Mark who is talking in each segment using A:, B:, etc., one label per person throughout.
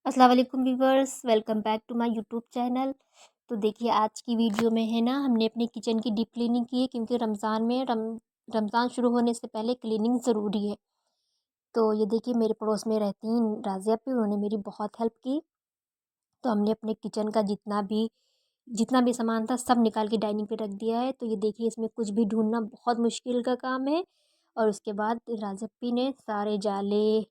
A: अस्सलाम वालेकुम viewers, welcome back to my YouTube channel. तो देखिए आज की वीडियो में है ना, हमने अपने किचन की डीप क्लीनिंग की है क्योंकि रमज़ान शुरू होने से पहले क्लीनिंग ज़रूरी है। तो ये देखिए मेरे पड़ोस में रहती हैं राज़िया आपी, उन्होंने मेरी बहुत हेल्प की। तो हमने अपने किचन का जितना भी सामान था सब निकाल के डाइनिंग पे रख दिया है। तो ये देखिए इसमें कुछ भी ढूँढना बहुत मुश्किल का काम है। और उसके बाद राज़िया आपी ने सारे जाले,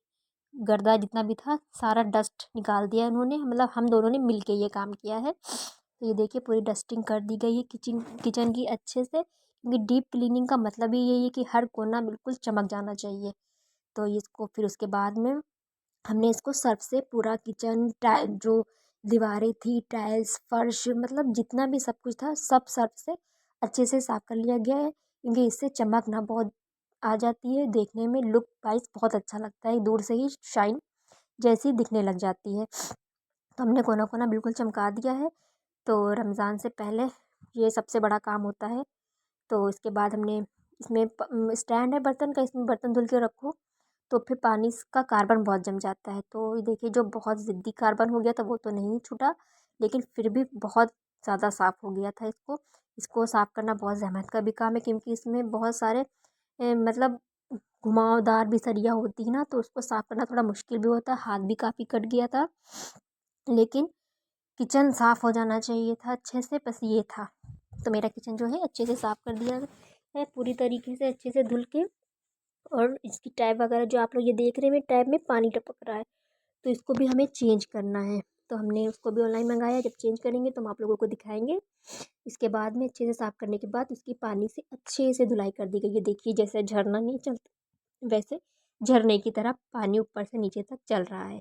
A: गर्दा जितना भी था सारा डस्ट निकाल दिया उन्होंने, मतलब हम दोनों ने मिल के ये काम किया है। तो ये देखिए पूरी डस्टिंग कर दी गई है किचन किचन की अच्छे से, क्योंकि डीप क्लीनिंग का मतलब ही यही है कि हर कोना बिल्कुल चमक जाना चाहिए। तो इसको फिर उसके बाद में हमने इसको सर्फ से पूरा किचन जो दीवारें थी, टाइल्स, फर्श, मतलब जितना भी सब कुछ था सब सर्फ से अच्छे से साफ कर लिया गया है, क्योंकि इससे चमक ना बहुत आ जाती है, देखने में लुक वाइज बहुत अच्छा लगता है, दूर से ही शाइन जैसी दिखने लग जाती है। तो हमने कोना कोना बिल्कुल चमका दिया है। तो रमज़ान से पहले ये सबसे बड़ा काम होता है। तो इसके बाद हमने इसमें स्टैंड है बर्तन का, इसमें बर्तन धुल के रखो तो फिर पानी का कार्बन बहुत जम जाता है। तो ये देखिए जो बहुत ज़िद्दी कार्बन हो गया था वो तो नहीं छूटा, लेकिन फिर भी बहुत ज़्यादा साफ़ हो गया था। इसको साफ़ करना बहुत ज़हमत का भी काम है, क्योंकि इसमें बहुत सारे मतलब घुमावदार भी सरिया होती है ना, तो उसको साफ़ करना थोड़ा मुश्किल भी होता है, हाथ भी काफ़ी कट गया था। लेकिन किचन साफ़ हो जाना चाहिए था अच्छे से, बस ये था। तो मेरा किचन जो है अच्छे से साफ़ कर दिया है पूरी तरीके से अच्छे से धुल के। और इसकी टैप वगैरह जो आप लोग ये देख रहे हैं, टैप में पानी टपक रहा है, तो इसको भी हमें चेंज करना है। तो हमने उसको भी ऑनलाइन मंगाया, जब चेंज करेंगे तो हम आप लोगों को दिखाएंगे। इसके बाद में अच्छे से साफ़ करने के बाद उसकी पानी से अच्छे से धुलाई कर दी गई है। देखिए जैसे झरना नहीं चलता वैसे झरने की तरह पानी ऊपर से नीचे तक चल रहा है,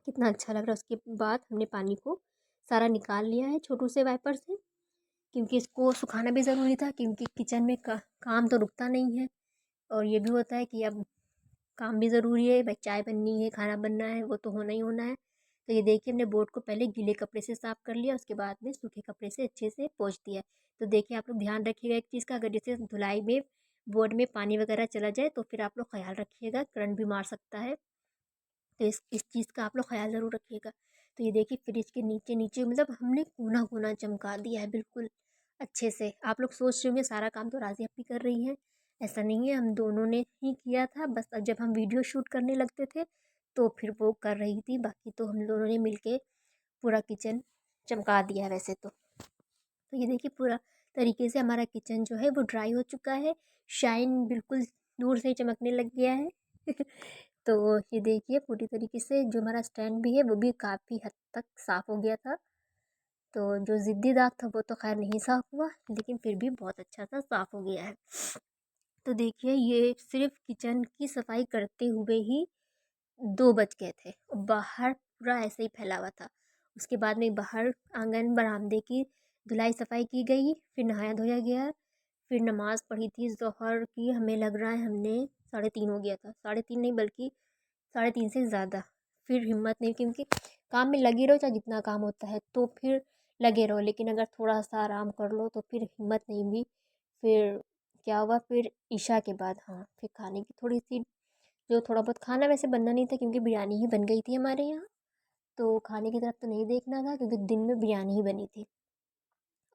A: कितना अच्छा लग रहा है। उसके बाद हमने पानी को सारा निकाल लिया है छोटू से वाइपर से, क्योंकि इसको सुखाना भी ज़रूरी था, क्योंकि किचन में काम तो रुकता नहीं है। और ये भी होता है कि अब काम भी ज़रूरी है भाई, चाय बननी है, खाना बनना है, वो तो होना ही होना है। तो ये देखिए हमने बोर्ड को पहले गीले कपड़े से साफ़ कर लिया, उसके बाद में सूखे कपड़े से अच्छे से पोंछ दिया। तो देखिए आप लोग ध्यान रखिएगा एक चीज़ का, अगर जैसे धुलाई में बोर्ड में पानी वगैरह चला जाए तो फिर आप लोग ख्याल रखिएगा, करंट भी मार सकता है। तो इस चीज़ का आप लोग ख्याल ज़रूर रखिएगा। तो ये देखिए फ्रिज के नीचे नीचे मतलब हमने कोना कोना चमका दिया है बिल्कुल अच्छे से। आप लोग सोच रहे होंगे सारा काम तो राज़िया अपी कर रही हैं, ऐसा नहीं है, हम दोनों ने ही किया था। बस अब जब हम वीडियो शूट करने लगते थे तो फिर वो कर रही थी, बाकी तो हम दोनों ने मिलके पूरा किचन चमका दिया वैसे तो। तो ये देखिए पूरा तरीके से हमारा किचन जो है वो ड्राई हो चुका है, शाइन बिल्कुल दूर से ही चमकने लग गया है। तो ये देखिए पूरी तरीके से जो हमारा स्टैंड भी है वो भी काफ़ी हद तक साफ़ हो गया था। तो जो ज़िद्दी दाग था वो तो खैर नहीं साफ़ हुआ, लेकिन फिर भी बहुत अच्छा सा साफ़ हो गया है। तो देखिए ये सिर्फ किचन की सफाई करते हुए ही 2 बज गए थे और बाहर पूरा ऐसे ही फैला हुआ था। उसके बाद में बाहर आंगन बरामदे की धुलाई सफाई की गई, फिर नहाया धोया गया, फिर नमाज़ पढ़ी थी ज़ोहर की, हमें लग रहा है हमने 3:30 हो गया था, 3:30 नहीं बल्कि 3:30 से ज़्यादा। फिर हिम्मत नहीं, क्योंकि काम में लगे रहो चाहे जितना काम होता है तो फिर लगे रहो, लेकिन अगर थोड़ा सा आराम कर लो तो फिर हिम्मत नहीं हुई। फिर क्या हुआ, फिर ईशा के बाद हाँ फिर खाने की थोड़ी सी, जो थोड़ा बहुत खाना वैसे बनना नहीं था क्योंकि बिरयानी ही बन गई थी हमारे यहाँ। तो खाने की तरफ तो नहीं देखना था क्योंकि दिन में बिरयानी ही बनी थी।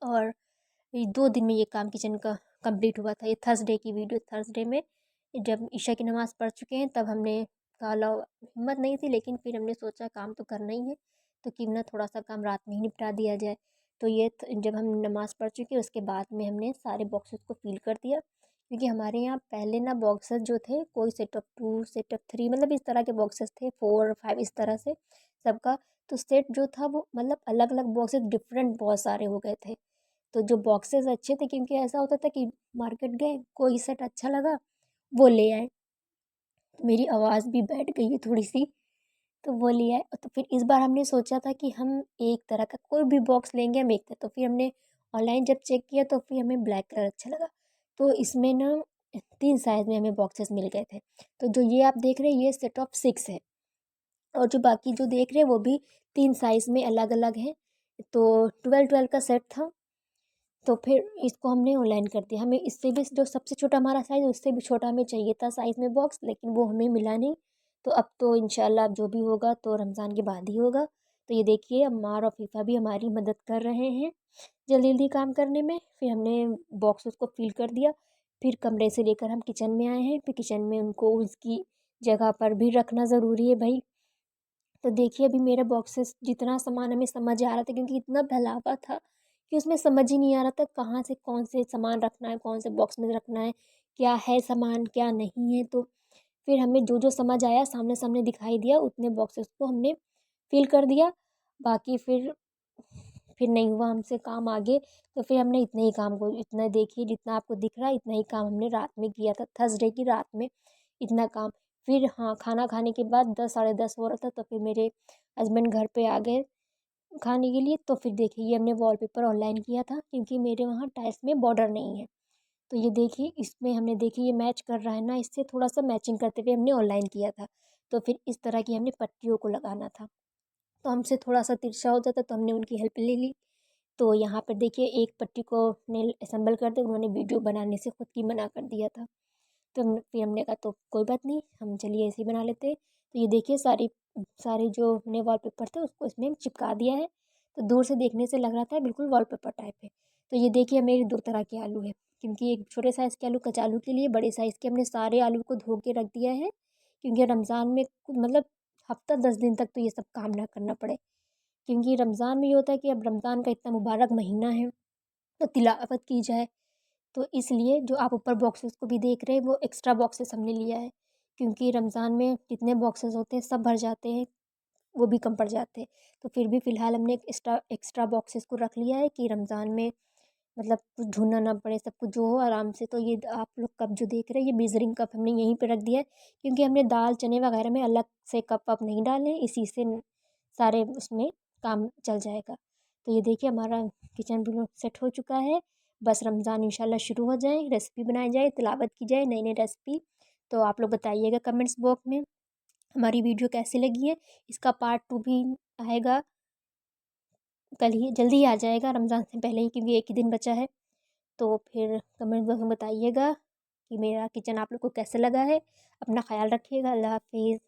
A: और ये 2 दिन में ये काम किचन का कंप्लीट हुआ था। ये थर्सडे की वीडियो, थर्सडे में जब ईशा की नमाज़ पढ़ चुके हैं तब हमने कहा लो, हिम्मत नहीं थी लेकिन फिर हमने सोचा काम तो करना ही है, तो क्यों ना थोड़ा सा काम रात में ही निपटा दिया जाए। तो जब हम नमाज़ पढ़ चुके उसके बाद में हमने सारे बॉक्सेस को फिल कर दिया, क्योंकि हमारे यहाँ पहले ना बॉक्सेस जो थे कोई सेट ऑफ 2 सेट ऑफ 3 मतलब इस तरह के बॉक्सेस थे, 4 और 5 इस तरह से सबका। तो सेट जो था वो मतलब अलग अलग बॉक्सेस डिफरेंट बहुत सारे हो गए थे। तो जो बॉक्सेस अच्छे थे, क्योंकि ऐसा होता था कि मार्केट गए कोई सेट अच्छा लगा वो ले आए, तो मेरी आवाज़ भी बैठ गई है थोड़ी सी, तो वो ले आए। तो फिर इस बार हमने सोचा था कि हम एक तरह का कोई भी बॉक्स लेंगे हम एक तरह, तो फिर हमने ऑनलाइन जब चेक किया तो फिर हमें ब्लैक कलर अच्छा लगा। तो इसमें ना 3 साइज़ में हमें बॉक्सेस मिल गए थे। तो जो ये आप देख रहे हैं ये सेट ऑफ 6 है, और जो बाकी जो देख रहे हैं वो भी 3 साइज़ में अलग अलग हैं। तो 12-12 का सेट था। तो फिर इसको हमने ऑनलाइन कर दिया। हमें इससे भी जो सबसे छोटा हमारा साइज़ उससे भी छोटा हमें चाहिए था साइज़ में बॉक्स, लेकिन वो हमें मिला नहीं। तो अब तो इंशाल्लाह अब जो भी होगा तो रमज़ान के बाद ही होगा। तो ये देखिए अम्मार और फीफा भी हमारी मदद कर रहे हैं जल्दी जल्दी काम करने में। फिर हमने बॉक्सेस को फिल कर दिया। फिर कमरे से लेकर हम किचन में आए हैं। फिर किचन में उनको उसकी जगह पर भी रखना ज़रूरी है भाई। तो देखिए अभी मेरा बॉक्सेस जितना सामान हमें समझ आ रहा था, क्योंकि इतना फैलावा था कि उसमें समझ ही नहीं आ रहा था कहाँ से कौन से सामान रखना है, कौन से बॉक्स में रखना है, क्या है सामान क्या नहीं है। तो फिर हमें जो जो समझ आया सामने सामने दिखाई दिया उतने बॉक्सेस को हमने फिल कर दिया। बाकी फिर नहीं हुआ हमसे काम आगे। तो फिर हमने इतने ही काम को, इतना देखिए जितना आपको दिख रहा है इतना ही काम हमने रात में किया था, थर्सडे की रात में इतना काम। फिर हाँ, खाना खाने के बाद 10 साढ़े 10 हो रहा था तो फिर मेरे हस्बैंड घर पे आ गए खाने के लिए। तो फिर देखिए ये हमने वॉलपेपर ऑनलाइन किया था क्योंकि मेरे वहाँ टाइल्स में बॉर्डर नहीं है। तो ये देखिए इसमें हमने देखिए ये मैच कर रहा है ना, इससे थोड़ा सा मैचिंग करते हुए हमने ऑनलाइन किया था। तो फिर इस तरह की हमने पट्टियों को लगाना था, तो हमसे थोड़ा सा तिरछा हो जाता तो हमने उनकी हेल्प ले ली। तो यहाँ पर देखिए एक पट्टी को ने असेंबल कर दे, उन्होंने वीडियो बनाने से खुद की मना कर दिया था। तो फिर हमने कहा तो कोई बात नहीं, हम चलिए ऐसे ही बना लेते हैं। तो ये देखिए सारे जो हमने वॉलपेपर थे उसको इसमें चिपका दिया है। तो दूर से देखने से लग रहा था बिल्कुल वॉलपेपर टाइप है। तो ये देखिए मेरे दो तरह के आलू है, क्योंकि एक छोटे साइज़ के आलू कचालू के लिए, बड़े साइज़ के हमने सारे आलू को धो के रख दिया है क्योंकि रमज़ान में मतलब हफ्ता 10 दिन तक तो ये सब काम ना करना पड़े। क्योंकि रमज़ान में ये होता है कि अब रमज़ान का इतना मुबारक महीना है तो तिलावत की जाए। तो इसलिए जो आप ऊपर बॉक्सेस को भी देख रहे हैं वो एक्स्ट्रा बॉक्सेस हमने लिया है, क्योंकि रमज़ान में जितने बॉक्सेस होते हैं सब भर जाते हैं, वो भी कम पड़ जाते हैं। तो फिर भी फ़िलहाल हमने एक एक्स्ट्रा एक्स्ट्रा बॉक्सेस को रख लिया है कि रमज़ान में मतलब कुछ ढूँढना ना पड़े, सब कुछ जो हो आराम से। तो ये आप लोग कप जो देख रहे हैं ये मेज़रिंग कप हमने यहीं पे रख दिया है, क्योंकि हमने दाल चने वगैरह में अलग से कप वप नहीं डाले हैं, इसी से सारे उसमें काम चल जाएगा। तो ये देखिए हमारा किचन बिल्कुल सेट हो चुका है। बस रमज़ान इंशाल्लाह शुरू हो जाए, रेसिपी बनाई जाए, तिलावत की जाए नई नई रेसिपी। तो आप लोग बताइएगा कमेंट्स बॉक्स में हमारी वीडियो कैसी लगी है। इसका पार्ट 2 भी आएगा कल ही, जल्दी ही आ जाएगा रमज़ान से पहले ही, क्योंकि एक ही दिन बचा है। तो फिर कमेंट बॉक्स में बताइएगा कि मेरा किचन आप लोग को कैसा लगा है। अपना ख्याल रखिएगा। अल्लाह हाफ़िज़।